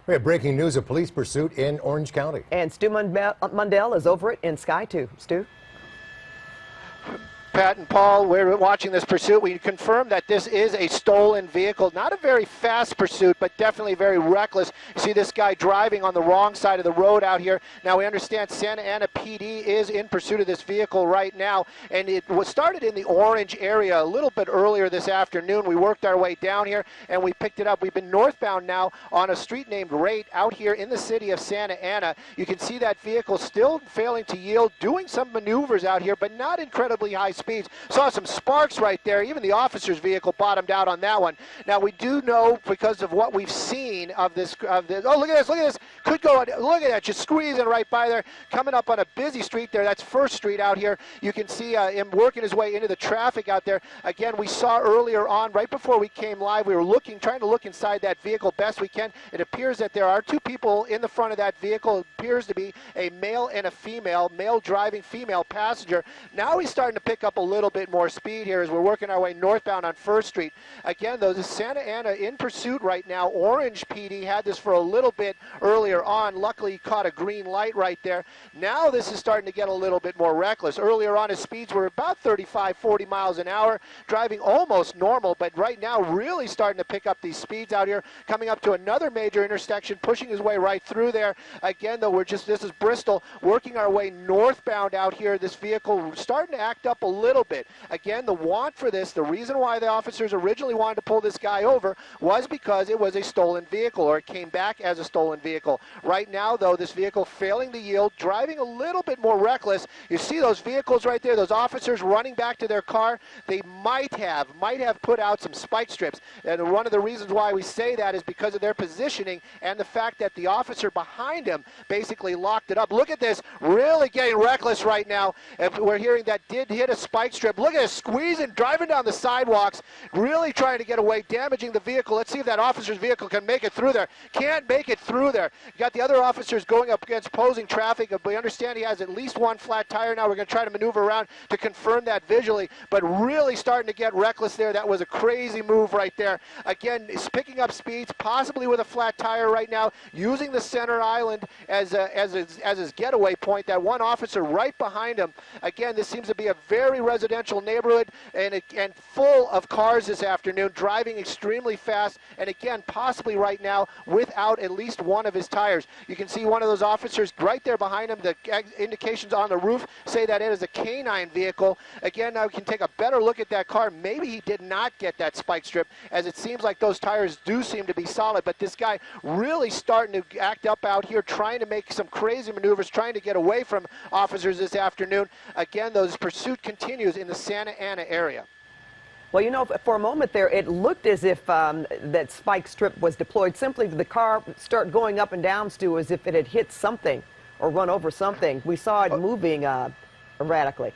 We have breaking news of police pursuit in Orange County. And Stu Mundell is over it in Sky 2. Stu? Pat and Paul, we're watching this pursuit. We confirm that this is a stolen vehicle. Not a very fast pursuit, but definitely very reckless. You see this guy driving on the wrong side of the road out here. Now, we understand Santa Ana PD is in pursuit of this vehicle right now, and it was started in the Orange area a little bit earlier this afternoon. We worked our way down here, and we picked it up. We've been northbound now on a street named Rate out here in the city of Santa Ana. You can see that vehicle still failing to yield, doing some maneuvers out here, but not incredibly high speeds. Saw some sparks right there. Even the officer's vehicle bottomed out on that one. Now, we do know, because of what we've seen of this, oh, look at this, could go, look at that, just squeezing right by there, coming up on a busy street there. That's First Street out here. You can see him working his way into the traffic out there. Again, we saw earlier on, right before we came live, we were trying to look inside that vehicle best we can. It appears that there are two people in the front of that vehicle. It appears to be a male and a female, male driving, female passenger. Now he's starting to pick up a little bit more speed here as we're working our way northbound on First Street. Again, though, this is Santa Ana in pursuit right now. Orange PD had this for a little bit earlier on. Luckily, caught a green light right there. Now this is starting to get a little bit more reckless. Earlier on, his speeds were about 35, 40 miles an hour, driving almost normal, but right now really starting to pick up these speeds out here, coming up to another major intersection, pushing his way right through there. Again, though, this is Bristol, working our way northbound out here. This vehicle starting to act up a little bit. Again, the want for this, the reason why the officers originally wanted to pull this guy over was because it was a stolen vehicle, or it came back as a stolen vehicle. Right now, though, this vehicle failing to yield, driving a little bit more reckless. You see those vehicles right there, those officers running back to their car. They might have put out some spike strips. And one of the reasons why we say that is because of their positioning and the fact that the officer behind him basically locked it up. Look at this, really getting reckless right now. And we're hearing that did hit a spike strip. Look at it, squeezing, driving down the sidewalks, really trying to get away, damaging the vehicle. Let's see if that officer's vehicle can make it through there. Can't make it through there. You got the other officers going up against opposing traffic. We understand he has at least one flat tire now. We're going to try to maneuver around to confirm that visually, but really starting to get reckless there. That was a crazy move right there. Again, he's picking up speeds, possibly with a flat tire right now, using the center island as his getaway point. That one officer right behind him. Again, this seems to be a very residential neighborhood and full of cars this afternoon, driving extremely fast, and again, possibly right now without at least one of his tires. You can see one of those officers right there behind him. The indications on the roof say that it is a canine vehicle. Again, now we can take a better look at that car. Maybe he did not get that spike strip, as it seems like those tires do seem to be solid, but this guy really starting to act up out here, trying to make some crazy maneuvers, trying to get away from officers this afternoon. Again, those pursuit continues in the Santa Ana area. Well, you know, for a moment there, it looked as if that spike strip was deployed. Simply the car start going up and down, Stu, as if it had hit something or run over something. We saw it moving erratically.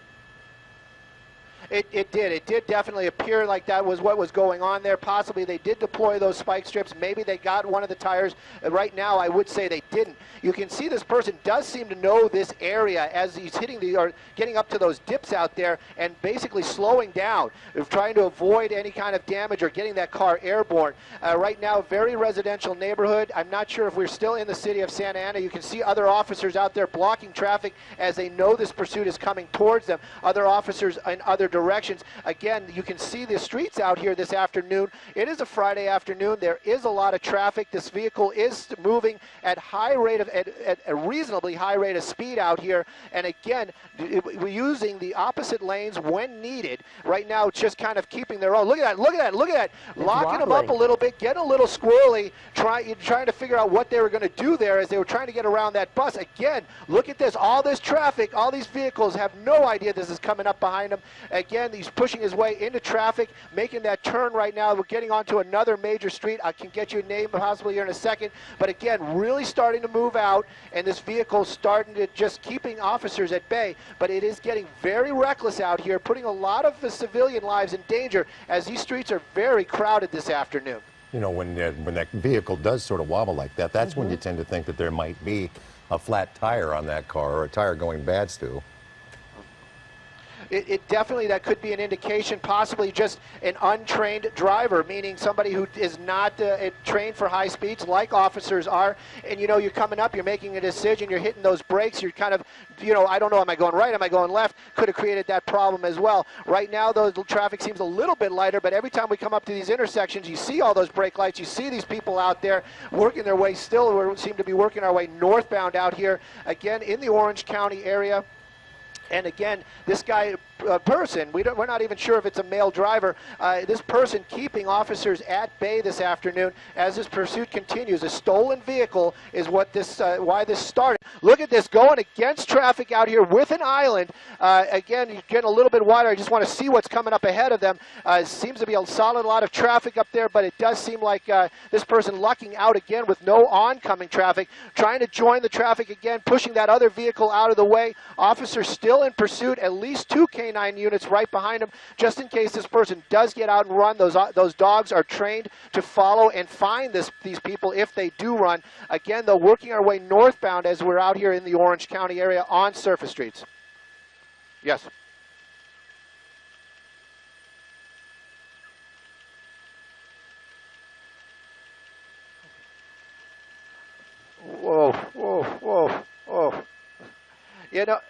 It did. It did definitely appear like that was what was going on there. Possibly they did deploy those spike strips. Maybe they got one of the tires. Right now, I would say they didn't. You can see this person does seem to know this area as he's hitting or getting up to those dips out there and basically slowing down, trying to avoid any kind of damage or getting that car airborne. Right now, very residential neighborhood. I'm not sure if we're still in the city of Santa Ana. You can see other officers out there blocking traffic as they know this pursuit is coming towards them. Other officers in other directions. Again, you can see the streets out here this afternoon. It is a Friday afternoon. There is a lot of traffic. This vehicle is moving at a reasonably high rate of speed out here. And again, we're using the opposite lanes when needed. Right now, it's just kind of keeping their own. Look at that, look at that, look at that. Locking them up a little bit, getting a little squirrely, trying to figure out what they were going to do there as they were trying to get around that bus. Again, look at this, all this traffic, all these vehicles have no idea this is coming up behind them. Again, he's pushing his way into traffic, making that turn right now. We're getting onto another major street. I can get you a name possibly here in a second. But again, really starting to move out, and this vehicle starting to just keeping officers at bay. But it is getting very reckless out here, putting a lot of the civilian lives in danger as these streets are very crowded this afternoon. You know, when that vehicle does sort of wobble like that, that's when you tend to think that there might be a flat tire on that car or a tire going bad, Stu. it definitely, that could be an indication, possibly just an untrained driver, meaning somebody who is not trained for high speeds like officers are. And, you know, you're coming up, you're making a decision, you're hitting those brakes, you're kind of, you know, I don't know, am I going right, am I going left? Could have created that problem as well. Right now, though, the traffic seems a little bit lighter, but every time we come up to these intersections, you see all those brake lights, you see these people out there working their way still. We seem to be working our way northbound out here, again, in the Orange County area. And again, this guy, person, we're not even sure if it's a male driver, this person keeping officers at bay this afternoon as this pursuit continues. A stolen vehicle is what this, why this started. Look at this, going against traffic out here with an island. Again, you're getting a little bit wider. I just want to see what's coming up ahead of them. It seems to be a solid lot of traffic up there, but it does seem like this person lucking out again with no oncoming traffic, trying to join the traffic again, pushing that other vehicle out of the way. Officers still in pursuit, at least 2 canine units right behind him, just in case this person does get out and run. Those dogs are trained to follow and find these people if they do run. Again, though, working our way northbound as we're out here in the Orange County area on surface streets. Yes. Whoa, whoa, whoa, whoa. You know,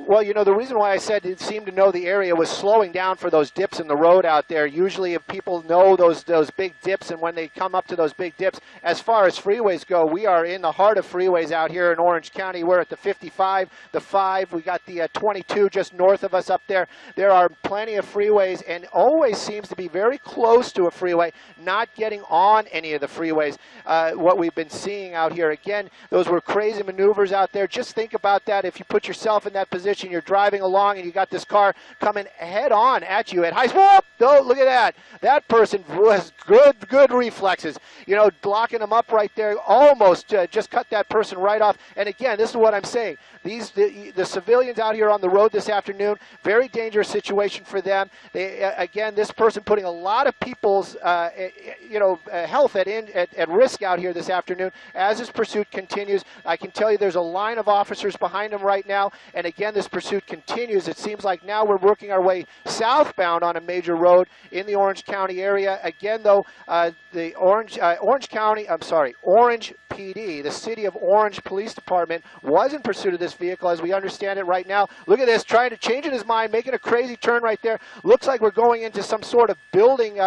well, you know, the reason why I said it seemed to know the area was slowing down for those dips in the road out there. Usually if people know those big dips, and when they come up to those big dips, as far as freeways go, we are in the heart of freeways out here in Orange County. We're at the 55, the 5, we got the 22 just north of us up there. There are plenty of freeways, and always seems to be very close to a freeway, not getting on any of the freeways. What we've been seeing out here, again, those were crazy maneuvers out there. Just think about that. If you put yourself in that position, you're driving along and you got this car coming head on at you at high speed. Oh, look at that. That person has good reflexes. You know, blocking them up right there, almost just cut that person right off. And again, this is what I'm saying. The civilians out here on the road this afternoon, very dangerous situation for them. Again, this person putting a lot of people's health at risk out here this afternoon as this pursuit continues. I can tell you there's a line of officers behind them right now, and again, this pursuit continues. It seems like now we're working our way southbound on a major road in the Orange County area. Again, though, the Orange PD, the City of Orange Police Department, was in pursuit of this vehicle as we understand it right now. Look at this, trying to change in his mind, making a crazy turn right there. Looks like we're going into some sort of building,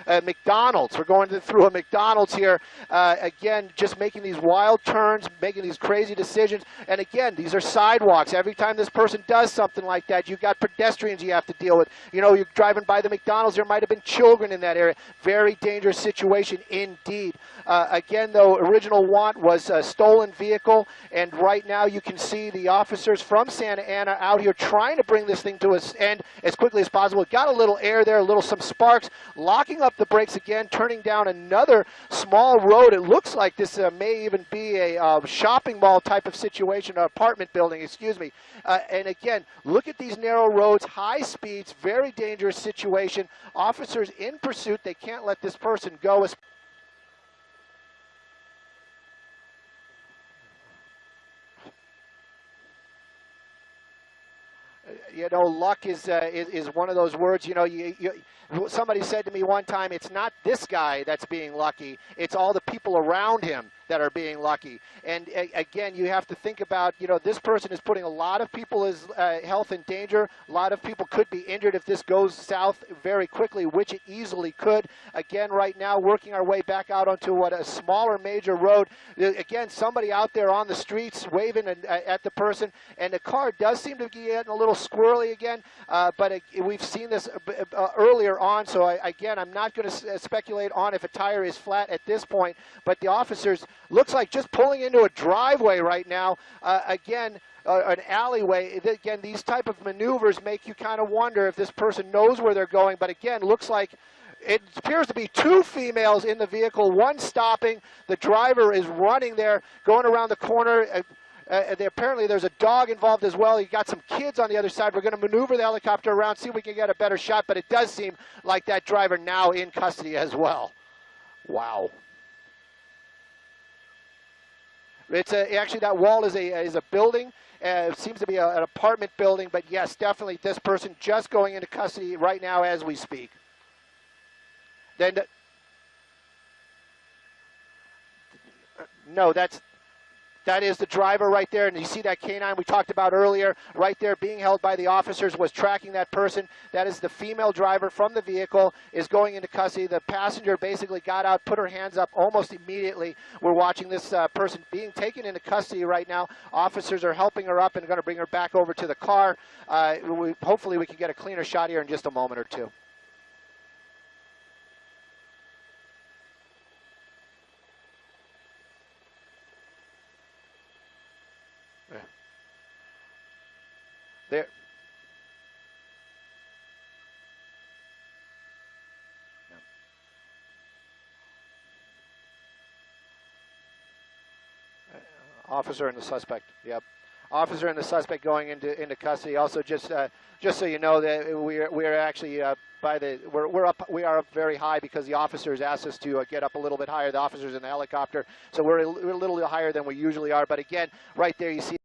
McDonald's. We're going through a McDonald's here. Again, just making these wild turns, making these crazy decisions. And again, these are sidewalks. Every time this person does something like that, you've got pedestrians you have to deal with. You know, you're driving by the McDonald's, there might have been children in that area. Very dangerous situation indeed. Again, though, original want was a stolen vehicle, and right now you can see the officers from Santa Ana out here trying to bring this thing to its end as quickly as possible. Got a little air there, some sparks, locking up the brakes again, turning down another small road. It looks like this may even be a shopping mall type of situation, an apartment building, excuse me. And again, look at these narrow roads, high speeds, very dangerous situation. Officers in pursuit, they can't let this person go. You know, luck is one of those words. You know, somebody said to me one time, it's not this guy that's being lucky, it's all the people around him that are being lucky. And again, you have to think about, you know, this person is putting a lot of people's health in danger. A lot of people could be injured if this goes south very quickly, which it easily could. Again, right now, working our way back out onto a smaller major road. Again, somebody out there on the streets waving at the person, and the car does seem to be getting a little squirrely again, but we've seen this earlier on, so again, I'm not going to speculate on if a tire is flat at this point, but the officers looks like just pulling into a driveway right now. Again, an alleyway. Again, these type of maneuvers make you kind of wonder if this person knows where they're going, but again, looks like it appears to be 2 females in the vehicle, one stopping. The driver is running there, going around the corner. Apparently there's a dog involved as well. You got some kids on the other side. We're going to maneuver the helicopter around, see if we can get a better shot, but it does seem like that driver now in custody as well. Wow. It's actually, that wall is a building. It seems to be an apartment building, but yes, definitely this person just going into custody right now as we speak. Then, no, that is the driver right there, and you see that canine we talked about earlier right there being held by the officers was tracking that person. That is the female driver from the vehicle, is going into custody. The passenger basically got out, put her hands up almost immediately. We're watching this person being taken into custody right now. Officers are helping her up and going to bring her back over to the car. Hopefully we can get a cleaner shot here in just a moment or two. There. Officer and the suspect. Yep. Officer and the suspect going into custody. Also, just so you know, that we're actually we are up very high because the officers asked us to get up a little bit higher. The officers in the helicopter, so we're a little higher than we usually are. But again, right there you see.